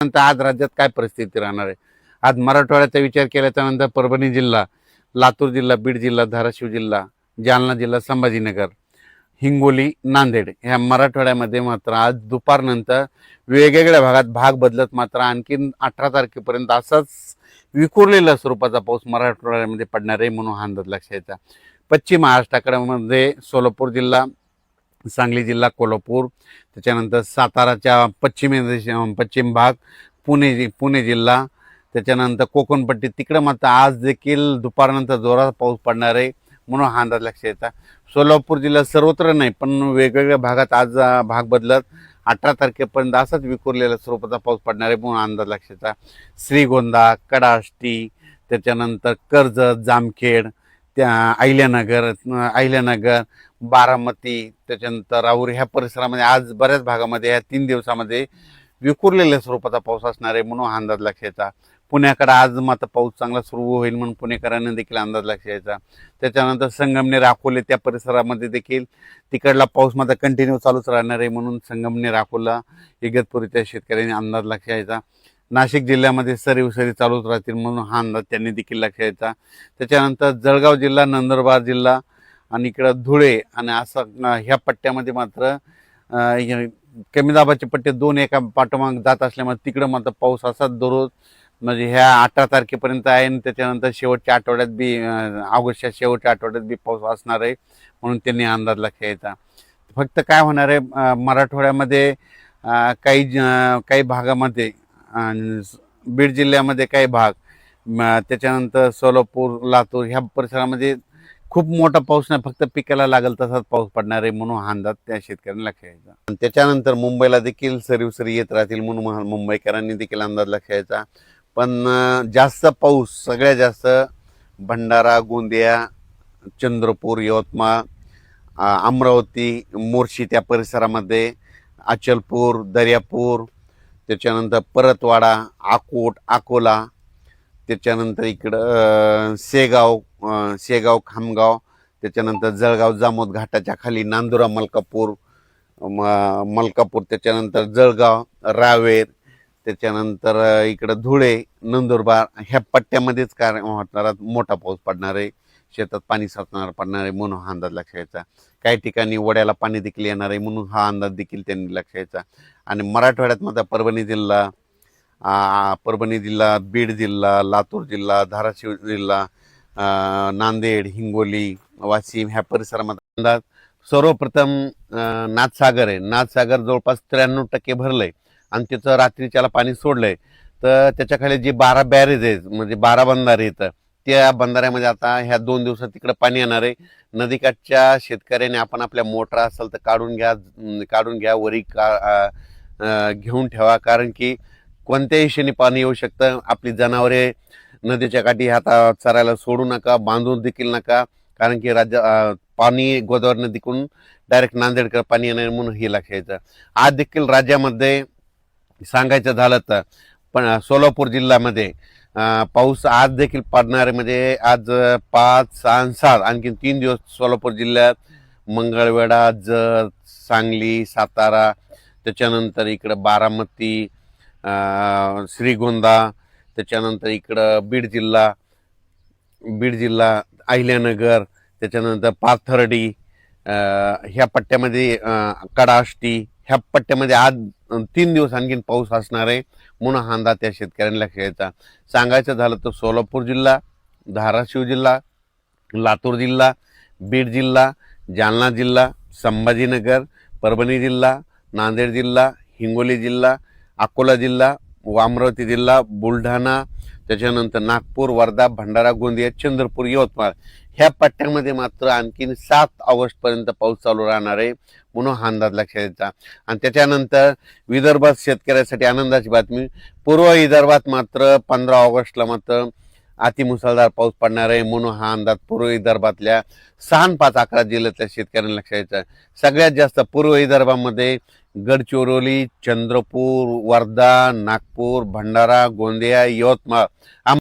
नंतर आज राज्यात काय परिस्थिती राहणार आहे? आज मराठवाड्याचा विचार केल्याच्या नंतर परभणी जिल्हा, लातूर जिल्हा, बीड जिल्हा, धाराशिव जिल्हा, जालना जिल्हा, संभाजीनगर, हिंगोली, नांदेड ह्या मराठवाड्यामध्ये मात्र आज दुपारनंतर वेगवेगळ्या भागात भाग बदलत मात्र आणखीन 18 तारखेपर्यंत असाच विखुरलेल्या स्वरूपाचा पाऊस मराठवाड्यामध्ये पडणार आहे म्हणून हा अंदाज लक्षात यायचा. पश्चिम महाराष्ट्राकडे सोलापूर जिल्हा, सांगली जिल्हा, कोल्हापूर, त्याच्यानंतर साताराच्या पश्चिम भाग, पुणे जिल्हा, त्याच्यानंतर कोकणपट्टी तिकडं मात्र आज देखील दुपारनंतर जोरात पाऊस पडणार आहे म्हणून हा अंदाज लक्षात येतात. सोलापूर जिल्ह्यात सर्वत्र नाही पण वेगवेगळ्या भागात आज भाग बदलत 18 तारखेपर्यंत असाच विखुरलेल्या स्वरूपाचा पाऊस पडणार आहे म्हणून अंदाज लक्षात येतात. श्रीगोंदा, कडाष्टी, त्याच्यानंतर कर्जत, जामखेड, त्या अहिल्यानगर, बारामती, त्याच्यानंतर राहुरी ह्या परिसरामध्ये आज बऱ्याच भागामध्ये या 3 दिवसामध्ये विखुरलेल्या स्वरूपाचा पाऊस असणार आहे म्हणून हा अंदाज लक्षात यायचा. पुण्याकडे आज मात्र पाऊस चांगला सुरू होईल म्हणून पुणेकरांना देखील अंदाज लक्षात यायचा. त्याच्यानंतर संगमनेर, अकोले त्या परिसरामध्ये देखील तिकडला पाऊस मात्र कंटिन्यू चालूच राहणार आहे म्हणून संगमनेर, अकोला, इगतपुरीच्या शेतकऱ्यांनी अंदाज लक्षात यायचा. नाशिक जिल्ह्यामध्ये सरी चालूच राहतील म्हणून हा अंदाज त्यांनी देखील लक्षात यायचा. त्याच्यानंतर जळगाव जिल्हा, नंदुरबार जिल्हा आणि इकडं धुळे आणि असं ह्या पट्ट्यामध्ये मात्र कमी दाबाचे पट्टे 2 एका पाठोमाग जात असल्यामुळे तिकडं मात्र पाऊस असाच दररोज म्हणजे ह्या 18 तारखेपर्यंत आहे आणि त्याच्यानंतर शेवटच्या आठवड्यात बी ऑगस्टच्या शेवटच्या आठवड्यात बी पाऊस असणार आहे म्हणून त्यांनी अंदाज लक्षात यायचा. फक्त काय होणार आहे मराठवाड्यामध्ये काही भागामध्ये बीड जिल्ह्यामध्ये काही भाग, त्याच्यानंतर सोलापूर, लातूर ह्या परिसरामध्ये खूप मोठा पाऊस नाही, फक्त पिकाला लागेल तसाच पाऊस पडणार आहे म्हणून हा अंदाज त्या शेतकऱ्यांना लक्षात यायचा. आणि त्याच्यानंतर मुंबईला देखील सरी येत राहतील म्हणून मुंबईकरांनी देखील अंदाज लक्षात यायचा. पण जास्त पाऊस सगळ्यात जास्त भंडारा, गोंदिया, चंद्रपूर, यवतमाळ, अमरावती, मोर्शी त्या परिसरामध्ये, अचलपूर, दर्यापूर, त्याच्यानंतर परतवाडा, अकोला, त्याच्यानंतर इकडं शेगाव, खामगाव, त्याच्यानंतर जळगाव, जामोद घाटाच्या खाली नांदुरा, मलकापूर, त्याच्यानंतर जळगाव, रावेर, त्याच्यानंतर इकडं धुळे, नंदुरबार ह्या पट्ट्यामध्येच काय होणार मोठा पाऊस पडणार आहे, शेतात पाणी साचणार पडणार आहे म्हणून हा अंदाज लक्षात यायचा. काही ठिकाणी वड्याला पाणी देखील येणार आहे म्हणून हा अंदाज देखील त्यांनी लक्षात यायचा. आणि मराठवाड्यात मात्र परभणी जिल्हा, बीड जिल्हा, लातूर जिल्हा, धाराशिव जिल्हा, नांदेड, हिंगोली, वाशिम ह्या परिसरामध्ये अंदाज. सर्वप्रथम नाथसागर आहे. नाथसागर जवळपास 93% भरलंय आणि त्याचं रात्रीच्याला पाणी सोडलंय. तर त्याच्याखाली जे 12 बॅरेज आहेत म्हणजे 12 बंधारे आहेत त्या बंधाऱ्यामध्ये आता ह्या 2 दिवसात तिकडे पाणी येणार आहे. नदीकाठच्या शेतकऱ्यांनी आपण आपल्या मोटर असेल तर काढून घ्या, वरी घेऊन ठेवा, कारण की कोणत्याही क्षणी पाणी येऊ शकतं. आपली जनावरे नदीच्या काठी आता चरायला सोडू नका, बांधून देखील नका, कारण की पाणी गोदावरी नदीकडून डायरेक्ट नांदेडकडे पाणी येणार म्हणून हे लक्षात यायचं. आज देखील राज्यामध्ये सांगायचं झालं तर पण सोलापूर जिल्ह्यामध्ये पाऊस आज देखील पडणार आहे. म्हणजे आज 5, 6, 7 आणखी 3 दिवस सोलापूर जिल्ह्यात मंगळवेढा, जत, सांगली, सातारा, त्याच्यानंतर इकडं बारामती, श्रीगोंदा, त्याच्यानंतर इकडं बीड जिल्हा, अहिल्यानगर, त्याच्यानंतर पाथर्डी ह्या पट्ट्यामध्ये, कडाष्टी ह्या पट्ट्यामध्ये आज 3 दिवस आणखीन पाऊस असणार आहे म्हणून हा अंदाज त्या शेतकऱ्यांना लक्षात यायचा. सांगायचं झालं तर सोलापूर जिल्हा, धाराशिव जिल्हा, लातूर जिल्हा, बीड जिल्हा, जालना जिल्हा, संभाजीनगर, परभणी जिल्हा, नांदेड जिल्हा, हिंगोली जिल्हा, अकोला जिल्हा, अमरावती जिल्हा, बुलढाणा, त्याच्यानंतर नागपूर, वर्धा, भंडारा, गोंदिया, चंद्रपूर, यवतमाळ ह्या पट्ट्यामध्ये मात्र आणखीन 7 ऑगस्टपर्यंत पाऊस चालू राहणार आहे म्हणून हा अंदाज लक्षात यायचा. आणि त्याच्यानंतर विदर्भात शेतकऱ्यासाठी आनंदाची बातमी, पूर्व विदर्भात मात्र 15 ऑगस्टला मात्र अतिमुसळधार पाऊस पडणार आहे म्हणून हा अंदाज पूर्व विदर्भातल्या 6 5 11 जिल्ह्यातल्या शेतकऱ्यांना लक्षात यायचा. सगळ्यात जास्त पूर्व विदर्भामध्ये गडचिरोली, चंद्रपूर, वर्धा, नागपूर, भंडारा, गोंदिया, यवतमाळ